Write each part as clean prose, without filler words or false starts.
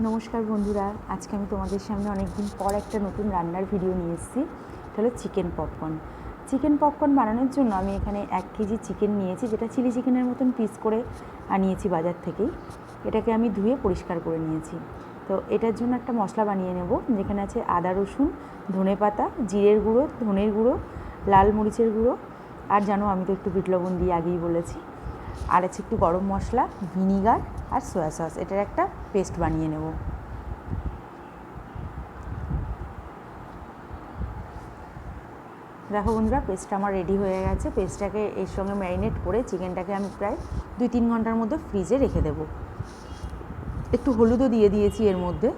নমস্কার বন্ধুরা, আজকে আমি তোমাদের সামনে অনেক দিন পর একটা নতুন রান্নার ভিডিও নিয়ে এসেছি। এটা হলো চিকেন পপকর্ন বানানোর জন্য আমি এখানে 1 কেজি চিকেন নিয়েছি, যেটা চিলি চিকেনের মতন পিস করে আনিয়েছি বাজার থেকেই। এটাকে আমি ধুয়ে পরিষ্কার করে নিয়েছি। তো এটার জন্য একটা মশলা বানিয়ে নেব, যেখানে আছে আদা রসুন, ধনেপাতা, জিরের গুঁড়ো, ধনের গুঁড়ো, লাল মরিচের গুঁড়ো, আর জানো আমি তো একটু বিট লবণ দিয়ে আগেই বলেছি, আর আছে একটু গরম মশলা, ভিনিগার আর সয়া সস। এটার একটা পেস্ট বানিয়ে নেব। দেখো বন্ধুরা, পেস্টটা আমার রেডি হয়ে গেছে। পেস্টটাকে এর সঙ্গে ম্যারিনেট করে চিকেনটাকে আমি প্রায় 2-3 ঘন্টার মধ্যে ফ্রিজে রেখে দেব। একটু হলুদও দিয়ে দিয়েছি এর মধ্যে।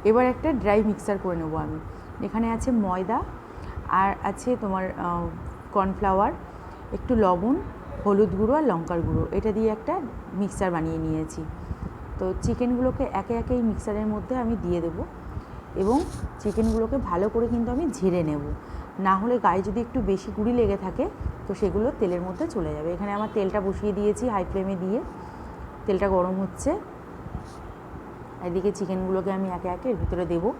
এবার একটা ড্রাই মিক্সার করে নেব আমি। এখানে আছে ময়দা, আর আছে তোমার কর্নফ্লাওয়ার, একটু লবণ, হলুদ গুঁড়ো আর লঙ্কার গুঁড়ো। এটা দিয়ে একটা মিক্সার বানিয়ে নিয়েছি। তো চিকেনগুলোকে একে একে এই মিক্সারের মধ্যে আমি দিয়ে দেবো, এবং চিকেনগুলোকে ভালো করে কিন্তু আমি ঝেড়ে নেব। না হলে গায়ে যদি একটু বেশি গুঁড়ি লেগে থাকে তো সেগুলো তেলের মধ্যে চলে যাবে। এখানে আমার তেলটা বসিয়ে দিয়েছি হাই ফ্লেমে দিয়ে। তেলটা গরম হচ্ছে। এদিকে চিকেনগুলোকে আমি একে একে এর ভিতরে দেবো।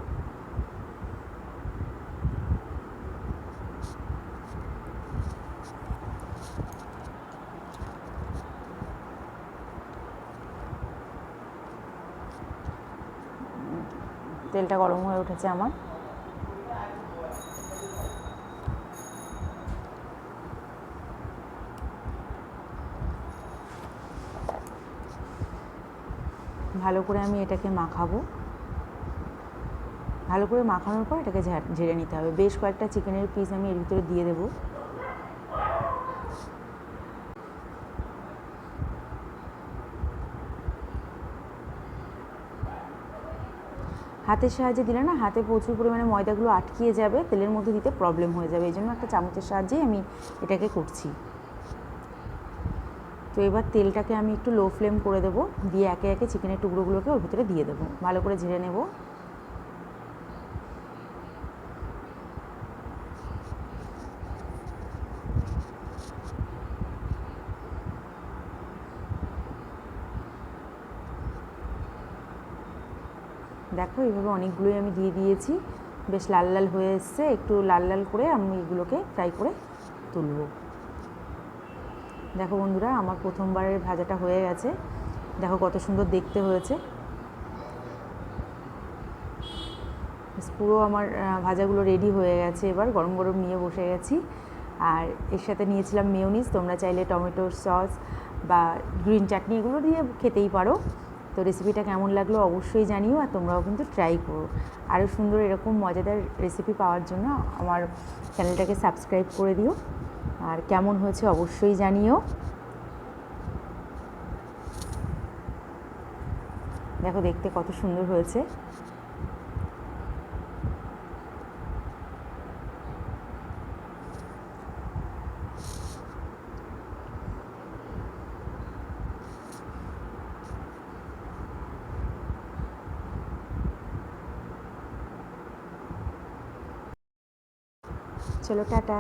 তেলটা গরম হয়ে উঠেছে আমার। ভালো করে আমি এটাকে মাখাবো। ভালো করে মাখানোর পর এটাকে ঝেড়ে নিতে হবে। বেশ কয়েকটা চিকেনের পিস আমি এর ভিতরে দিয়ে দেবো। হাতের সাহায্যে দিলে না হাতে প্রচুর পরিমাণে ময়দাগুলো আটকিয়ে যাবে, তেলের মধ্যে দিতে প্রবলেম হয়ে যাবে। এই জন্য একটা চামচের সাহায্যেই আমি এটাকে করছি। তো এবার তেলটাকে আমি একটু লো ফ্লেম করে দেবো, দিয়ে একে একে চিকেনের টুকরোগুলোকে ওর ভিতরে দিয়ে দেবো। ভালো করে ঝেড়ে নেব। দেখো এইভাবে অনেকগুলোই আমি দিয়ে দিয়েছি। বেশ লাল লাল হয়ে এসছে। একটু লাল লাল করে আমি এগুলোকে ফ্রাই করে তুলব। দেখো বন্ধুরা, আমার প্রথমবারের ভাজাটা হয়ে গেছে। দেখো কত সুন্দর দেখতে হয়েছে। পুরো আমার ভাজাগুলো রেডি হয়ে গেছে। এবার গরম গরম নিয়ে বসে গেছি। আর এর সাথে নিয়েছিলাম মেয়োনিজ। তোমরা চাইলে টমেটোর সস বা গ্রিন চাটনি এগুলো দিয়ে খেতেই পারো। তো রেসিপিটা কেমন লাগলো অবশ্যই জানিও, আর তোমরাও কিন্তু ট্রাই করো। আরও সুন্দর এরকম মজাদার রেসিপি পাওয়ার জন্য আমার চ্যানেলটাকে সাবস্ক্রাইব করে দিও। আর কেমন হয়েছে অবশ্যই জানিও। দেখো দেখতে কত সুন্দর হয়েছে। চলো টাটা।